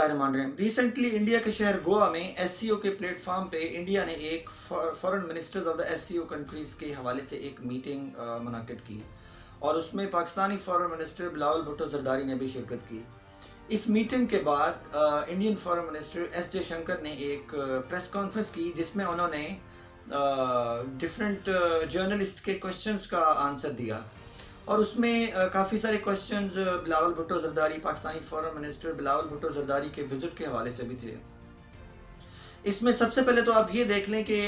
बिस्मिल्लाहिर्रहमानिर्रहीम। Recently India के शहर गोवा में एससीओ के प्लेटफॉर्म पे इंडिया ने एक foreign ministers of the SCO countries के हवाले से एक मीटिंग मुनक्किद की और उसमें पाकिस्तानी फॉरेन मिनिस्टर बिलावल भुट्टो जरदारी ने भी शिरकत की। इस मीटिंग के बाद Indian foreign minister S Jaishankar ने एक प्रेस कॉन्फ्रेंस की जिसमें उन्होंने डिफरेंट जर्नलिस्ट के क्वेश्चंस का आंसर दिया और उसमें काफ़ी सारे questions Bilawal Bhutto Zardari, Pakistani foreign minister Bilawal Bhutto Zardari के विज़िट के हवाले से भी थे। इसमें सबसे पहले तो आप ये देख लें कि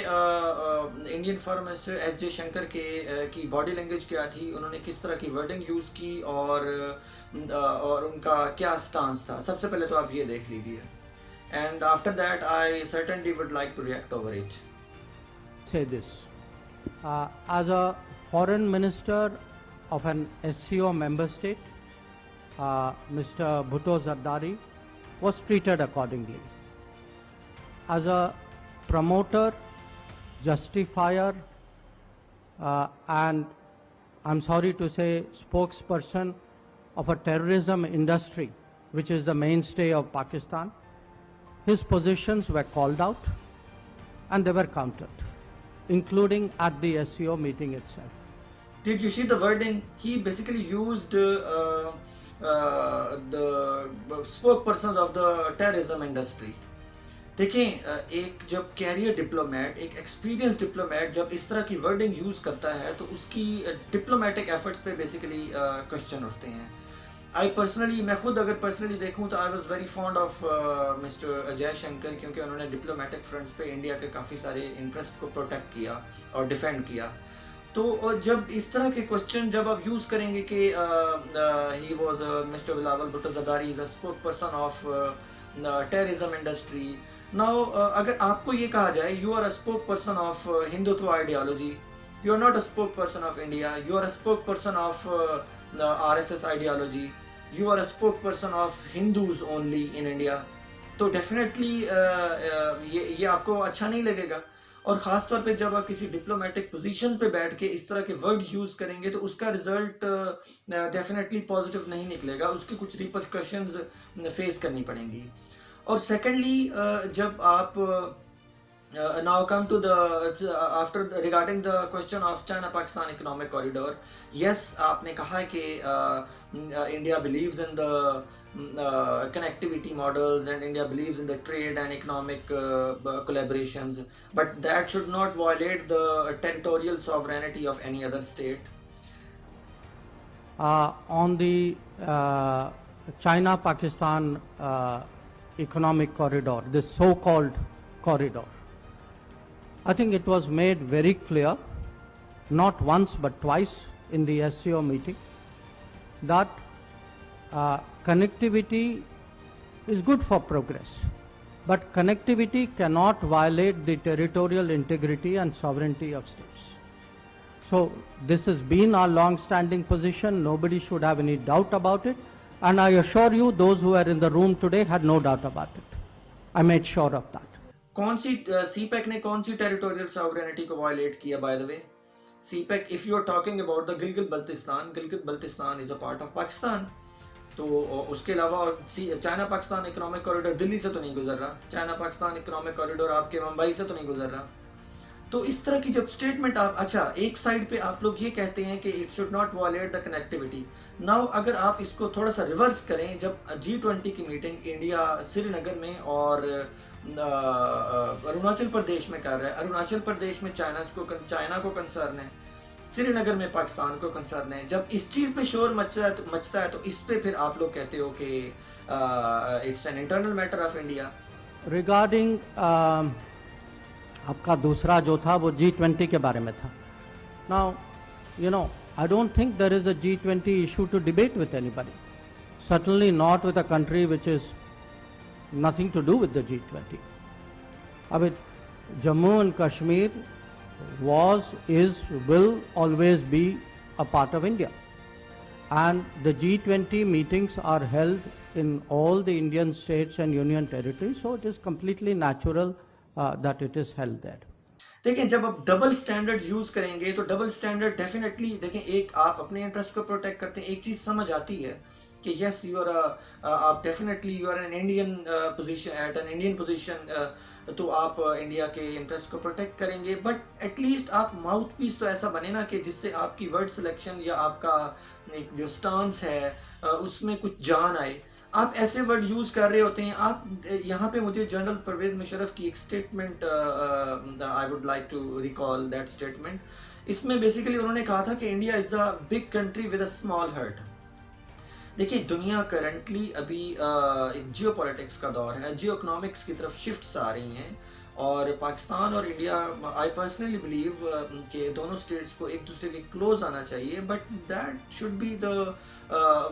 Indian foreign minister S Jaishankar की बॉडी लैंग्वेज क्या थी, उन्होंने किस तरह की वर्डिंग यूज़ की और उनका क्या स्टांस था। सबसे पहले तो आप ये देख लीजिए and after that I certainly would like to react over it. Say this, as a foreign minister of an SCO member state, Mr. Bhutto Zardari was treated accordingly. As a promoter, justifier, and I'm sorry to say spokesperson of a terrorism industry, which is the mainstay of Pakistan, his positions were called out and they were countered, including at the SCO meeting itself. Did you see the wording? He basically used the spokespersons of the terrorism industry. देखें, एक जब career diplomat, एक experience diplomat जब इस तरह की wording use करता है तो उसकी डिप्लोमेटिक एफर्ट्स पे बेसिकली क्वेश्चन उठते हैं। मैं खुद अगर पर्सनली देखूं तो I was very fond of mister Jaishankar, क्योंकि उन्होंने डिप्लोमेटिक फ्रंट्स पे इंडिया के काफ़ी सारे इंटरेस्ट को प्रोटेक्ट किया और डिफेंड किया। तो जब इस तरह के क्वेश्चन जब आप यूज़ करेंगे कि he was mister Bilawal Bhutto Zardari is a spokesperson of terrorism industry. Now अगर आपको ये कहा जाए you are a spokesperson of Hindutva ideology, you are not a spokesperson of India, you are a spokesperson of RSS ideology, you are a spokesperson of Hindus only in India, तो definitely ये आपको अच्छा नहीं लगेगा। और ख़ास तौर पे जब आप किसी डिप्लोमेटिक पोजीशन पे बैठ के इस तरह के वर्ड यूज़ करेंगे तो उसका रिजल्ट डेफिनेटली पॉजिटिव नहीं निकलेगा, उसकी कुछ रिपरकशंस फेस करनी पड़ेंगी। और सेकेंडली जब आप now come to the regarding the question of China-Pakistan economic corridor, yes, आपने कहा है कि India believes in the connectivity models and India believes in the trade and economic collaborations, but that should not violate the territorial sovereignty of any other state. On the China-Pakistan economic corridor, this so-called corridor, I think it was made very clear, not once but twice in the SCO meeting, that connectivity is good for progress, but connectivity cannot violate the territorial integrity and sovereignty of states. So this has been our long-standing position. Nobody should have any doubt about it, and I assure you those who are in the room today had no doubt about it. I made sure of that. कौन सी CPEC ने कौन सी territorial sovereignty को violate किया? By the way, CPEC, if you are talking about the Gilgit Baltistan is a part of Pakistan, तो उसके अलावा China Pakistan economic corridor Delhi से तो नहीं गुजर रहा, चाइना पाकिस्तान इकोनॉमिक कॉरिडोर आपके मुंबई से तो नहीं गुजर रहा। तो इस तरह की जब स्टेटमेंट आप, अच्छा एक साइड पे आप लोग ये कहते हैं कि it should not violate the connectivity. Now अगर आप इसको थोड़ा सा रिवर्स करें, जब G20 की मीटिंग इंडिया श्रीनगर में और अरुणाचल प्रदेश में कर रहा है, अरुणाचल प्रदेश में चाइना को कंसर्न है, श्रीनगर में पाकिस्तान को कंसर्न है, जब इस चीज़ पे शोर मचता है तो इस पे फिर आप लोग कहते हो कि it's an internal matter of India. Regarding आपका दूसरा जो था वो G20 के बारे में था। Now you know, I don't think there is a G20 issue to debate with anybody, certainly not with a country which is nothing to do with the G20. I mean, Jammu and Kashmir was, is, will always be a part of India, and the G20 meetings are held in all the Indian states and union territories, so it is completely natural that it is held there. देखें, जब आप double standard use करेंगे तो double standard definitely, देखें, एक आप अपने interest को प्रोटेक्ट करते हैं, एक चीज समझ आती है कि यस यू आर आप definitely you are an Indian position at an Indian position, तो आप इंडिया के इंटरेस्ट को प्रोटेक्ट करेंगे, बट एटलीस्ट आप माउथ पीस तो ऐसा बने ना कि जिससे आपकी वर्ड सिलेक्शन या आपका एक जो स्टांस है उसमें कुछ जान आए। आप ऐसे वर्ड यूज़ कर रहे होते हैं। आप यहाँ पे मुझे जनरल परवेज मुशर्रफ की एक statement I would like to recall that statement. इसमें बेसिकली उन्होंने कहा था कि India is a big country with a small heart. देखिए दुनिया करंटली अभी एक जियो पॉलिटिक्स का दौर है, जियो इकोनॉमिक्स की तरफ शिफ्ट्स आ रही हैं, और पाकिस्तान और इंडिया आई पर्सनली बिलीव कि दोनों स्टेट्स को एक दूसरे के क्लोज आना चाहिए, but that should be the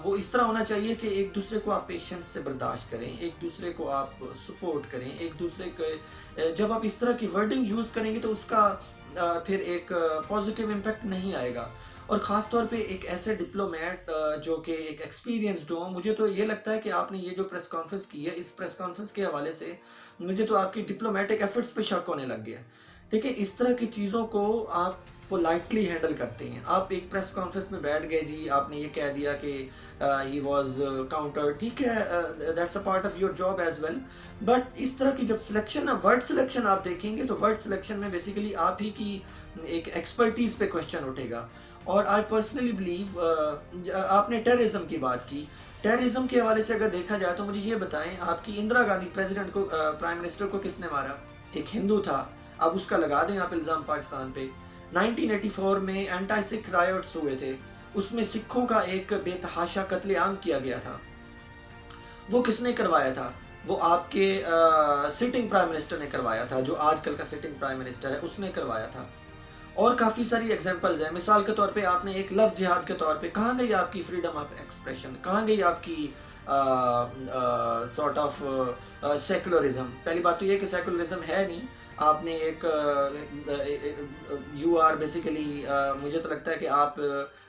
वो इस तरह होना चाहिए कि एक दूसरे को आप पेशेंस से बर्दाश्त करें, एक दूसरे को आप सपोर्ट करें, एक दूसरे के जब आप इस तरह की वर्डिंग यूज़ करेंगे तो उसका फिर एक पॉजिटिव इम्पैक्ट नहीं आएगा। और ख़ास तौर पे एक ऐसे डिप्लोमेट जो कि एक एक्सपीरियंस्ड हो, मुझे तो ये लगता है कि आपने ये जो प्रेस कॉन्फ्रेंस की है, इस प्रेस कॉन्फ्रेंस के हवाले से मुझे तो आपकी डिप्लोमेटिक एफर्ट्स पे शक होने लग गया। देखिए इस तरह की चीज़ों को आप पोलाइटली हैंडल करते हैं। आप एक प्रेस कॉन्फ्रेंस में बैठ गए जी, आपने ये कह दिया कि ही वाज काउंटर, ठीक है, that's a part of your job as well, but इस तरह की जब सिलेक्शन वर्ड सिलेक्शन आप देखेंगे तो वर्ड सिलेक्शन में बेसिकली आप ही की एक एक्सपर्टीज पे क्वेश्चन उठेगा। और आई पर्सनली बिलीव आपने टेररिज्म की बात की, टेररिज्म के हवाले से अगर देखा जाए तो मुझे ये बताएं, आपकी इंदिरा गांधी प्रेसिडेंट को प्राइम मिनिस्टर को किसने मारा? एक हिंदू था। अब उसका लगा दें आप इल्ज़ाम पाकिस्तान पे। 1984 में एंटी सिख रायट्स हुए थे, उसमें सिखों का एक बेतहाशा कत्लेआम किया गया था। वो किसने करवाया था? वो आपके सिटिंग प्राइम मिनिस्टर ने करवाया था, जो आजकल का सिटिंग प्राइम मिनिस्टर है उसने करवाया था। और काफ़ी सारी एग्जांपल्स हैं। मिसाल के तौर पे आपने एक लफ्ज़ जिहाद के तौर पे, कहाँ गई आपकी फ्रीडम ऑफ एक्सप्रेशन, कहाँ गई आपकी सॉर्ट ऑफ सेकुलरिज्म? पहली बात तो ये कि सेकुलरिज्म है नहीं। आपने एक यू आर बेसिकली, मुझे तो लगता है कि आप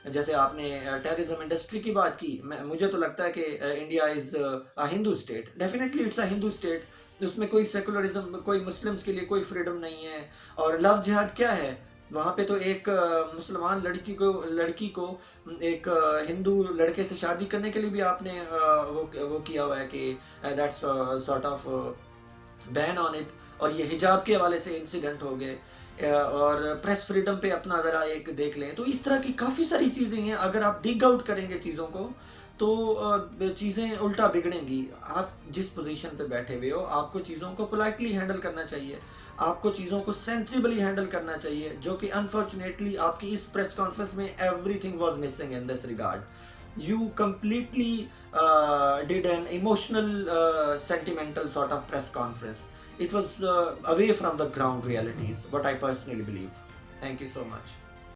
जैसे आपने टेररिज्म इंडस्ट्री की बात की, मुझे तो लगता है कि India is a Hindu state, definitely it's a Hindu state. उसमें कोई सेकुलरिज्म, कोई मुस्लिम्स के लिए कोई फ्रीडम नहीं है। और लव जिहाद क्या है? वहाँ पे तो एक मुसलमान लड़की को एक हिंदू लड़के से शादी करने के लिए भी आपने वो किया हुआ है कि that's sort of ban on it. और ये हिजाब के हवाले से इंसिडेंट हो गए। और प्रेस फ्रीडम पे अपना ज़रा एक देख लें, तो इस तरह की काफ़ी सारी चीज़ें हैं। अगर आप डिग आउट करेंगे चीज़ों को तो चीज़ें उल्टा बिगड़ेंगी। आप जिस पोजीशन पे बैठे हुए हो, आपको चीज़ों को पोलाइटली हैंडल करना चाहिए, आपको चीज़ों को सेंसिबली हैंडल करना चाहिए, जो कि अनफॉर्चुनेटली आपकी इस प्रेस कॉन्फ्रेंस में everything was missing in this regard. You completely did an emotional, sentimental sort of press conference. It was away from the ground realities, what I personally believe. Thank you so much.